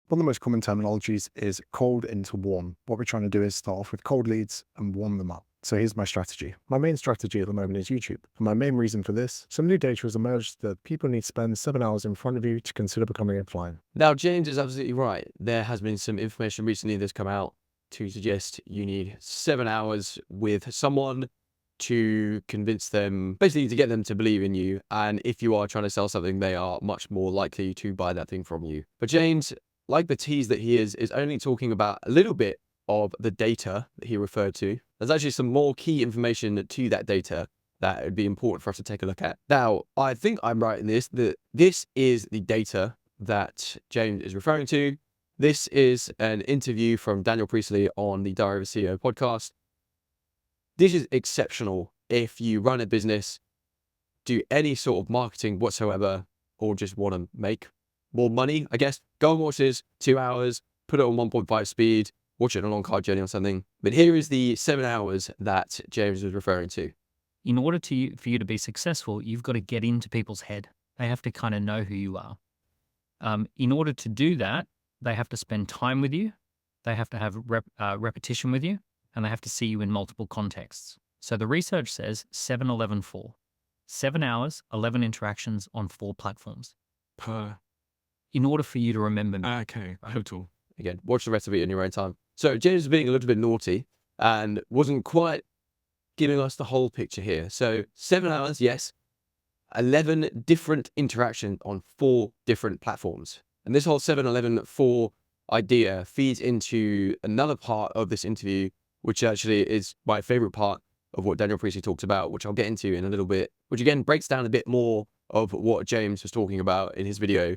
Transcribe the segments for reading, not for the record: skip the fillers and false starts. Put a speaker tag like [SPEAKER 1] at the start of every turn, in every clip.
[SPEAKER 1] One of the most common terminologies is cold into warm. What we're trying to do is start off with cold leads and warm them up. So here's my strategy. My main strategy at the moment is YouTube. And my main reason for this, some new data has emerged that people need to spend 7 hours in front of you to consider becoming a client.
[SPEAKER 2] Now, James is absolutely right. There has been some information recently that's come out to suggest you need 7 hours with someone to convince them, basically to get them to believe in you. And if you are trying to sell something, they are much more likely to buy that thing from you. But James, like the tease that he is only talking about a little bit of the data that he referred to. There's actually some more key information to that data that would be important for us to take a look at. Now, I think I'm right in this, that this is the data that James is referring to. This is an interview from Daniel Priestley on the Diary of a CEO podcast. This is exceptional if you run a business, do any sort of marketing whatsoever, or just want to make more money, I guess. Go and watch this 2 hours, put it on 1.5 speed, watch it on a long car journey or something. But here is the 7 hours that James was referring to.
[SPEAKER 3] In order for you to be successful, you've got to get into people's head. They have to kind of know who you are. In order to do that, they have to spend time with you. They have to have repetition with you, and they have to see you in multiple contexts. So the research says 7, 11, 4. 7 hours, 11 interactions on 4 platforms. In order for you to remember me.
[SPEAKER 2] Okay, total. Again, watch the rest of it in your own time. So James was being a little bit naughty and wasn't quite giving us the whole picture here. So 7 hours, yes. 11 different interactions on 4 different platforms. And this whole 7, 11, 4 idea feeds into another part of this interview, which actually is my favorite part of what Daniel Priestley talks about, which I'll get into in a little bit, which again breaks down a bit more of what James was talking about in his video.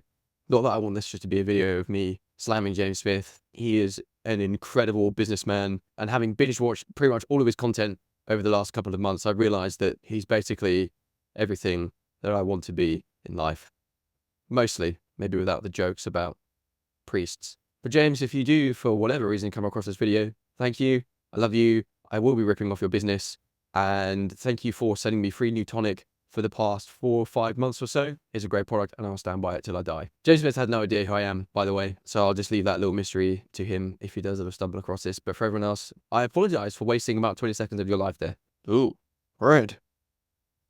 [SPEAKER 2] Not that I want this just to be a video of me slamming James Smith. He is an incredible businessman, and having binge watched pretty much all of his content over the last couple of months, I realized that he's basically everything that I want to be in life. Mostly, maybe without the jokes about priests. But James, if you do, for whatever reason, come across this video, thank you. I love you. I will be ripping off your business. And thank you for sending me free new tonic for the past 4 or 5 months or so. It's a great product, and I'll stand by it till I die. James Smith had no idea who I am, by the way, so I'll just leave that little mystery to him if he does ever stumble across this. But for everyone else, I apologize for wasting about 20 seconds of your life there. Ooh, red.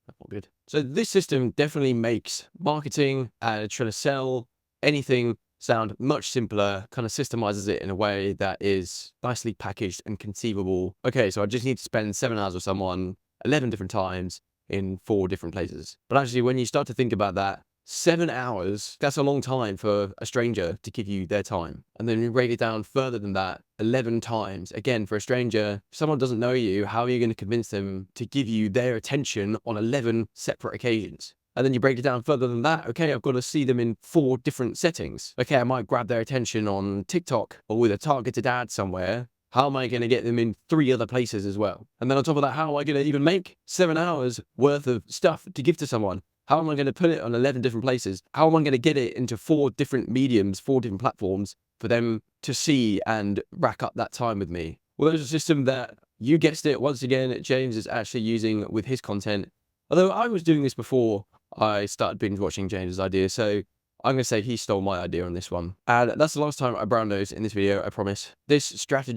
[SPEAKER 2] That's not good. So this system definitely makes marketing and trying to sell anything sound much simpler, kind of systemizes it in a way that is nicely packaged and conceivable. Okay, so I just need to spend 7 hours with someone 11 different times in 4 different places. But actually, when you start to think about that, 7 hours, that's a long time for a stranger to give you their time. And then you break it down further than that, 11 times. Again, for a stranger, if someone doesn't know you, how are you going to convince them to give you their attention on 11 separate occasions? And then you break it down further than that. Okay, I've got to see them in 4 different settings. Okay, I might grab their attention on TikTok or with a targeted ad somewhere. How am I going to get them in 3 other places as well? And then on top of that, how am I going to even make 7 hours worth of stuff to give to someone? How am I going to put it on 11 different places? How am I going to get it into 4 different mediums, 4 different platforms for them to see and rack up that time with me? Well, there's a system that, you guessed it, once again, James is actually using with his content. Although I was doing this before I started binge watching James's idea, so I'm going to say he stole my idea on this one. And that's the last time I brown nose in this video, I promise. This system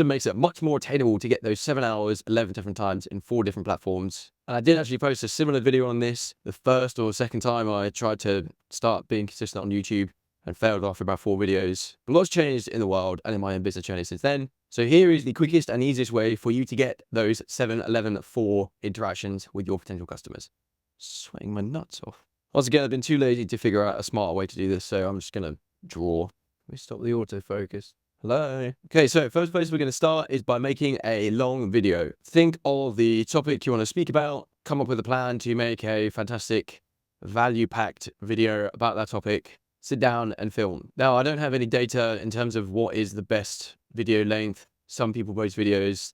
[SPEAKER 2] makes it much more attainable to get those 7 hours, 11 different times in 4 different platforms. And I did actually post a similar video on this the first or second time I tried to start being consistent on YouTube and failed after about 4 videos. But lots changed in the world and in my own business journey since then. So here is the quickest and easiest way for you to get those 7, 11, 4 interactions with your potential customers. Sweating my nuts off. Once again, I've been too lazy to figure out a smarter way to do this, so I'm just going to draw. Let me stop the autofocus. Hello. Okay, so first place we're going to start is by making a long video. Think of the topic you want to speak about, come up with a plan to make a fantastic, value-packed video about that topic, sit down and film. Now, I don't have any data in terms of what is the best video length. Some people post videos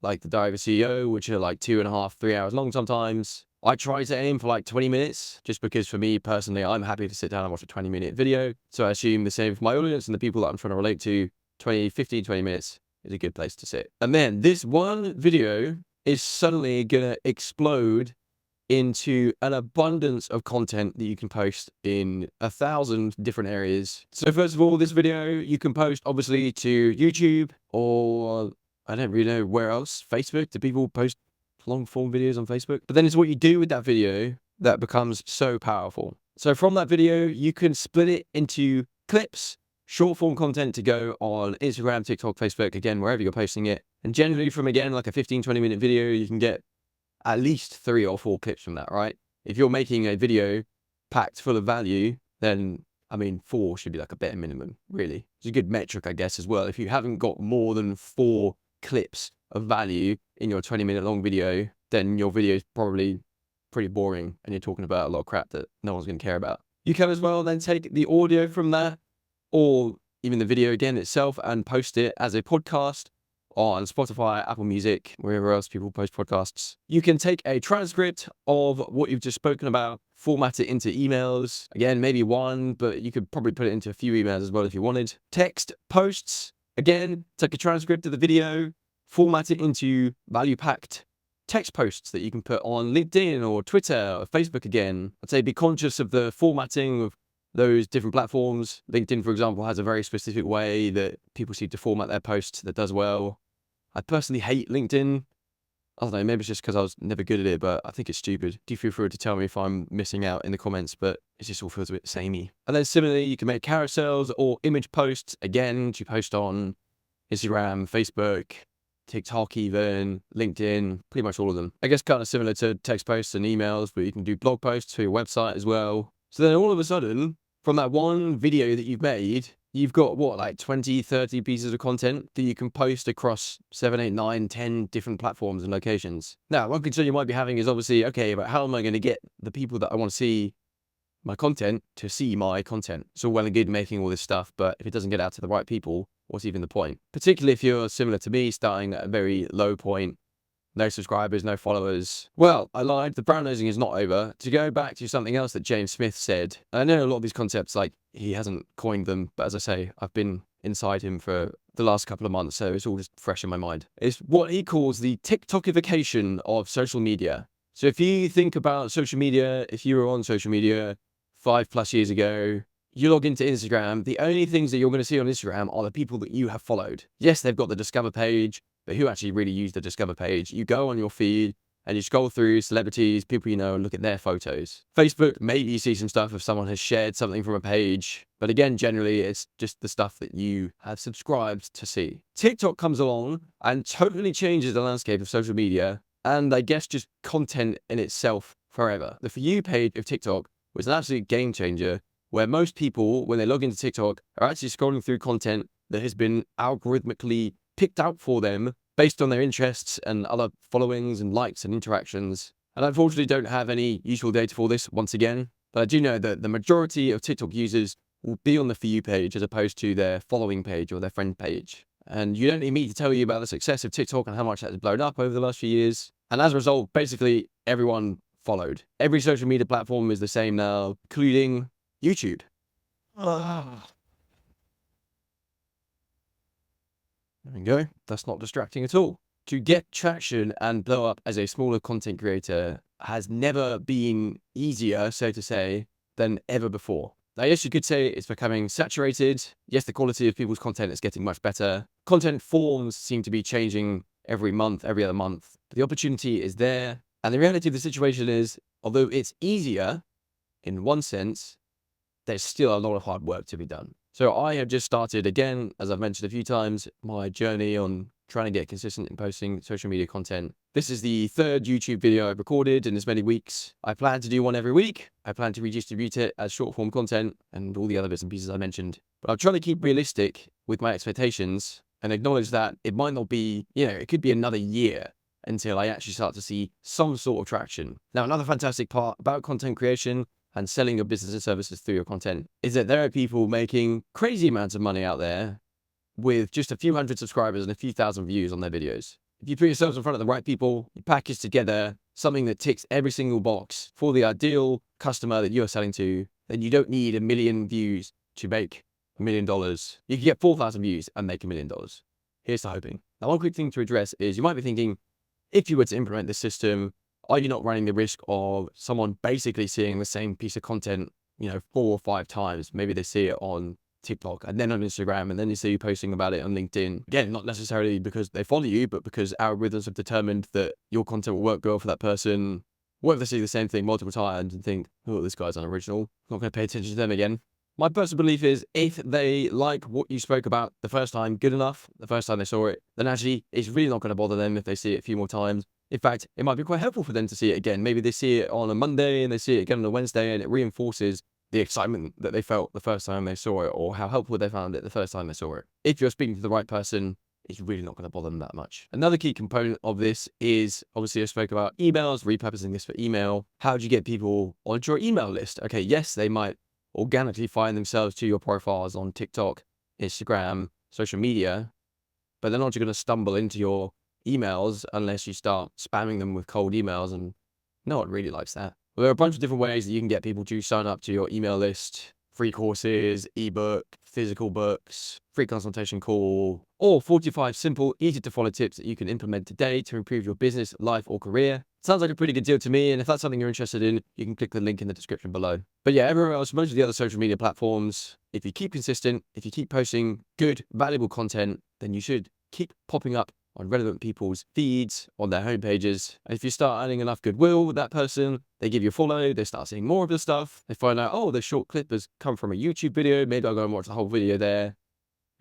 [SPEAKER 2] like the Diary of a CEO, which are like 2.5, 3 hours long sometimes. I try to aim for like 20 minutes, just because for me personally, I'm happy to sit down and watch a 20-minute video. So I assume the same for my audience and the people that I'm trying to relate to. 15, 20 minutes is a good place to sit. And then this one video is suddenly going to explode into an abundance of content that you can post in 1,000 different areas. So first of all, this video you can post obviously to YouTube, or I don't really know where else. Facebook. Do people post long form videos on Facebook? But then it's what you do with that video that becomes so powerful. So from that video, you can split it into clips, short form content to go on Instagram, TikTok, Facebook, again, wherever you're posting it. And generally from, again, like a 15-20 minute video, you can get at least 3 or 4 clips from that, right? If you're making a video packed full of value, then, I mean, 4 should be like a bare minimum, really. It's a good metric, I guess, as well. If you haven't got more than 4 clips of value in your 20-minute long video, then your video is probably pretty boring and you're talking about a lot of crap that no one's going to care about. You can as well then take the audio from that, or even the video again itself, and post it as a podcast on Spotify, Apple Music, wherever else people post podcasts. You can take a transcript of what you've just spoken about, format it into emails. Again, maybe 1, but you could probably put it into a few emails as well if you wanted. Text posts. Again, take a transcript of the video, format it into value-packed text posts that you can put on LinkedIn or Twitter or Facebook again. I'd say be conscious of the formatting of those different platforms. LinkedIn, for example, has a very specific way that people seem to format their posts that does well. I personally hate LinkedIn. I don't know, maybe it's just because I was never good at it, but I think it's stupid. Do feel free to tell me if I'm missing out in the comments, but it just all feels a bit samey. And then similarly, you can make carousels or image posts, again, to post on Instagram, Facebook, TikTok even, LinkedIn, pretty much all of them. I guess kind of similar to text posts and emails, but you can do blog posts for your website as well. So then all of a sudden, from that one video that you've made, you've got what, like 20, 30 pieces of content that you can post across 7, 8, 9, 10 different platforms and locations. Now, one concern you might be having is obviously, okay, but how am I going to get the people that I want to see my content to see my content? It's all well and good making all this stuff, but if it doesn't get out to the right people, what's even the point? Particularly if you're similar to me, starting at a very low point, no subscribers, no followers. Well, I lied. The brown nosing is not over. To go back to something else that James Smith said, I know a lot of these concepts, like, he hasn't coined them, but as I say, I've been inside him for the last couple of months, so it's all just fresh in my mind. It's what he calls the TikTokification of social media. So if you think about social media, if you were on social media 5+ years ago, you log into Instagram, the only things that you're going to see on Instagram are the people that you have followed. Yes, they've got the Discover page, but who actually really use the Discover page? You go on your feed and you scroll through celebrities, people you know, and look at their photos. Facebook, maybe you see some stuff if someone has shared something from a page. But again, generally, it's just the stuff that you have subscribed to see. TikTok comes along and totally changes the landscape of social media, and I guess just content in itself forever. The For You page of TikTok was an absolute game changer, where most people, when they log into TikTok, are actually scrolling through content that has been algorithmically picked out for them based on their interests and other followings and likes and interactions. And I unfortunately don't have any useful data for this once again, but I do know that the majority of TikTok users will be on the For You page as opposed to their following page or their friend page. And you don't need me to tell you about the success of TikTok and how much that has blown up over the last few years. And as a result, basically everyone followed. Every social media platform is the same now, including YouTube. There we go. That's not distracting at all. To get traction and blow up as a smaller content creator has never been easier, so to say, than ever before. Now, yes, you could say it's becoming saturated. Yes, the quality of people's content is getting much better. Content forms seem to be changing every month, every other month. But the opportunity is there. And the reality of the situation is, although it's easier in one sense, there's still a lot of hard work to be done. So I have just started again, as I've mentioned a few times, my journey on trying to get consistent in posting social media content. This is the 3rd YouTube video I've recorded in as many weeks. I plan to do one every week. I plan to redistribute it as short form content and all the other bits and pieces I mentioned. But I'm trying to keep realistic with my expectations and acknowledge that it might not be, it could be another year until I actually start to see some sort of traction. Now, another fantastic part about content creation and selling your business and services through your content is that there are people making crazy amounts of money out there with just a few hundred subscribers and a few thousand views on their videos. If you put yourselves in front of the right people, you package together something that ticks every single box for the ideal customer that you're selling to, then you don't need 1 million views to make $1 million. You can get 4,000 views and make $1 million. Here's to hoping. Now, one quick thing to address is you might be thinking, if you were to implement this system, are you not running the risk of someone basically seeing the same piece of content, 4 or 5 times? Maybe they see it on TikTok and then on Instagram, and then they see you posting about it on LinkedIn. Again, not necessarily because they follow you, but because algorithms have determined that your content will work well for that person. What if they see the same thing multiple times and think, oh, this guy's unoriginal, not going to pay attention to them again? My personal belief is if they like what you spoke about the first time good enough, the first time they saw it, then actually it's really not going to bother them if they see it a few more times. In fact, it might be quite helpful for them to see it again. Maybe they see it on a Monday and they see it again on a Wednesday, and it reinforces the excitement that they felt the first time they saw it, or how helpful they found it the first time they saw it. If you're speaking to the right person, it's really not going to bother them that much. Another key component of this is, obviously I spoke about emails, repurposing this for email. How do you get people onto your email list? Okay, yes, they might organically find themselves to your profiles on TikTok, Instagram, social media, but they're not going to stumble into your emails unless you start spamming them with cold emails, and no one really likes that. Well, there are a bunch of different ways that you can get people to sign up to your email list: free courses, ebook, physical books, free consultation call, or 45 simple, easy to follow tips that you can implement today to improve your business, life, or career. Sounds like a pretty good deal to me, and if that's something you're interested in, you can click the link in the description below. But yeah, everywhere else, most of the other social media platforms, if you keep consistent, if you keep posting good, valuable content, then you should keep popping up on relevant people's feeds, on their homepages. And if you start earning enough goodwill with that person, they give you a follow, they start seeing more of your stuff, they find out, oh, this short clip has come from a YouTube video, maybe I'll go and watch the whole video there,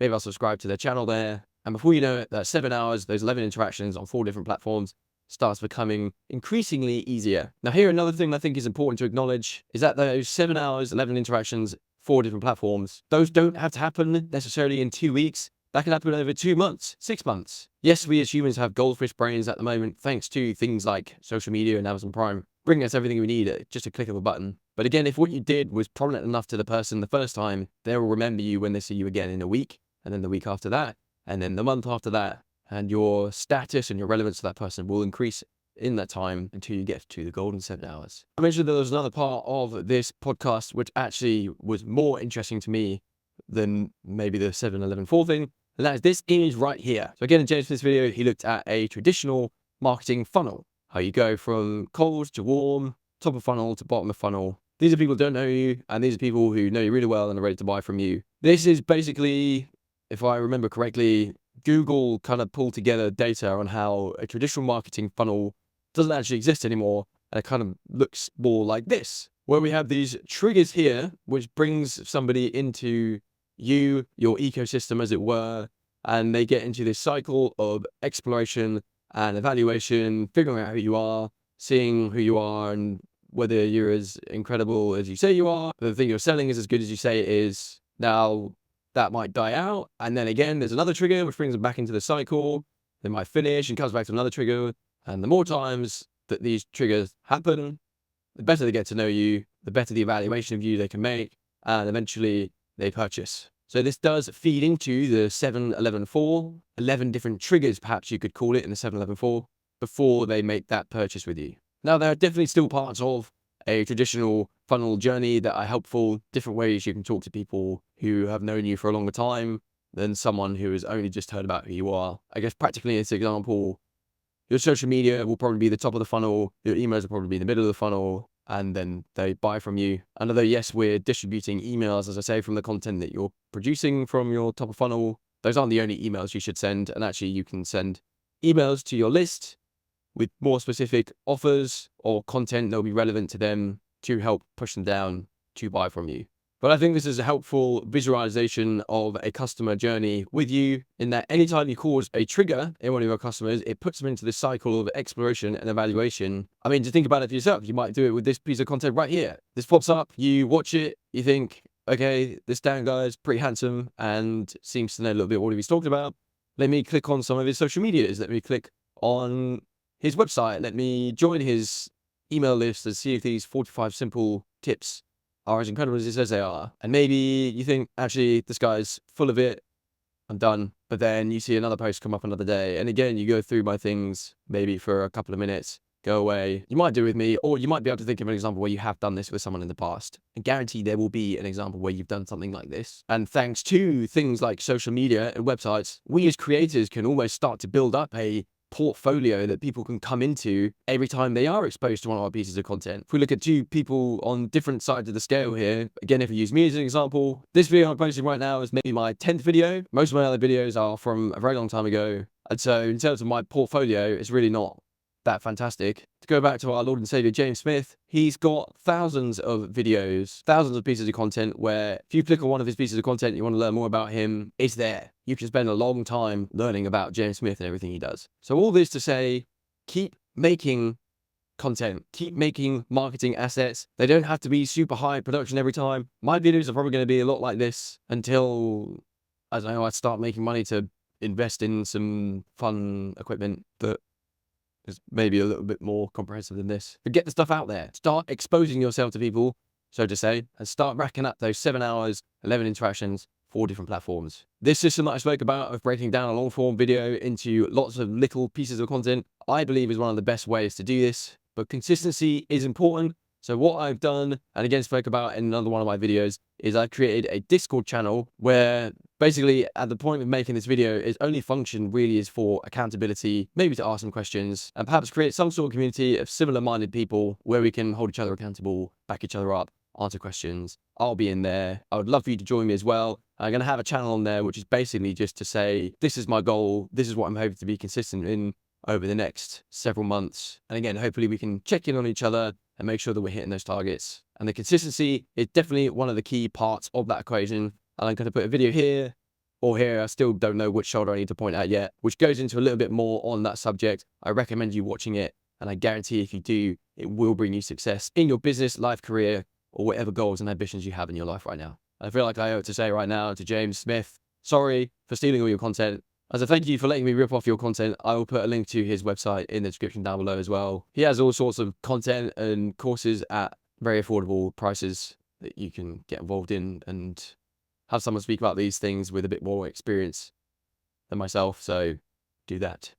[SPEAKER 2] maybe I'll subscribe to their channel there. And before you know it, that 7 hours, those 11 interactions on 4 different platforms starts becoming increasingly easier. Now here, another thing I think is important to acknowledge is that those 7 hours, 11 interactions, 4 different platforms, those don't have to happen necessarily in 2 weeks. That can happen over 2 months, 6 months. Yes, we as humans have goldfish brains at the moment, thanks to things like social media and Amazon Prime, bringing us everything we need at just a click of a button. But again, if what you did was prominent enough to the person the first time, they will remember you when they see you again in a week, and then the week after that, and then the month after that, and your status and your relevance to that person will increase in that time until you get to the golden 7 hours. I mentioned that there was another part of this podcast which actually was more interesting to me than maybe the 7-11-4 thing, and that is this image right here. So again, in James Smith's video, he looked at a traditional marketing funnel, how you go from cold to warm, top of funnel to bottom of funnel. These are people who don't know you, and these are people who know you really well and are ready to buy from you. This is basically, if I remember correctly, Google kind of pulled together data on how a traditional marketing funnel doesn't actually exist anymore, and it kind of looks more like this, where we have these triggers here, which brings somebody into you, your ecosystem as it were, and they get into this cycle of exploration and evaluation, figuring out who you are, seeing who you are and whether you're as incredible as you say you are, the thing you're selling is as good as you say it is. Now, that might die out, and then again, there's another trigger which brings them back into the cycle. They might finish and comes back to another trigger, and the more times that these triggers happen, the better they get to know you, the better the evaluation of you they can make, and eventually they purchase. So this does feed into the 7-11-4, 11 different triggers, perhaps you could call it, in the 7-11-4, before they make that purchase with you. Now, there are definitely still parts of a traditional funnel journey that are helpful, different ways you can talk to people who have known you for a longer time than someone who has only just heard about who you are. I guess practically in this example, your social media will probably be the top of the funnel, your emails will probably be in the middle of the funnel, and then they buy from you. And although, yes, we're distributing emails, as I say, from the content that you're producing from your top of funnel, those aren't the only emails you should send. And actually, you can send emails to your list with more specific offers or content that will be relevant to them to help push them down to buy from you. But I think this is a helpful visualization of a customer journey with you, in that anytime you cause a trigger in one of your customers, it puts them into this cycle of exploration and evaluation. I mean, to think about it for yourself, you might do it with this piece of content right here. This pops up, you watch it, you think, okay, this Dan guy is pretty handsome and seems to know a little bit what he's talking about. Let me click on some of his social medias. Let me click on his website. Let me join his email list and see if these 45 simple tips are as incredible as it says they are. And maybe you think, actually, this guy's full of it, I'm done. But then you see another post come up another day, and again, you go through my things maybe for a couple of minutes, go away. You might do it with me, or you might be able to think of an example where you have done this with someone in the past. I guarantee there will be an example where you've done something like this. And thanks to things like social media and websites, we as creators can almost start to build up a portfolio that people can come into every time they are exposed to one of our pieces of content. If we look at two people on different sides of the scale here, again, if we use me as an example, this video I'm posting right now is maybe my 10th video. Most of my other videos are from a very long time ago. And so in terms of my portfolio, it's really not that fantastic. To go back to our Lord and Savior James Smith, he's got thousands of videos, thousands of pieces of content where if you click on one of his pieces of content, you want to learn more about him, it's there. You can spend a long time learning about James Smith and everything he does. So all this to say, keep making content, keep making marketing assets. They don't have to be super high production every time. My videos are probably going to be a lot like this until, I don't know, I start making money to invest in some fun equipment that is maybe a little bit more comprehensive than this. But get the stuff out there. Start exposing yourself to people, so to say, and start racking up those 7 hours, 11 interactions, 4 different platforms. This system that I spoke about of breaking down a long form video into lots of little pieces of content, I believe is one of the best ways to do this. But consistency is important. So what I've done, and again spoke about in another one of my videos, is I created a Discord channel where basically at the point of making this video, its only function really is for accountability, maybe to ask some questions, and perhaps create some sort of community of similar-minded people where we can hold each other accountable, back each other up, answer questions. I'll be in there. I would love for you to join me as well. I'm going to have a channel on there, which is basically just to say, this is my goal. This is what I'm hoping to be consistent in over the next several months. And again, hopefully we can check in on each other and make sure that we're hitting those targets. And the consistency is definitely one of the key parts of that equation. And I'm going to put a video here or here. I still don't know which shoulder I need to point at yet, which goes into a little bit more on that subject. I recommend you watching it. And I guarantee if you do, it will bring you success in your business, life, career, or whatever goals and ambitions you have in your life right now. I feel like I owe it to say right now to James Smith, sorry for stealing all your content. As a thank you for letting me rip off your content, I will put a link to his website in the description down below as well. He has all sorts of content and courses at very affordable prices that you can get involved in and have someone speak about these things with a bit more experience than myself. So do that.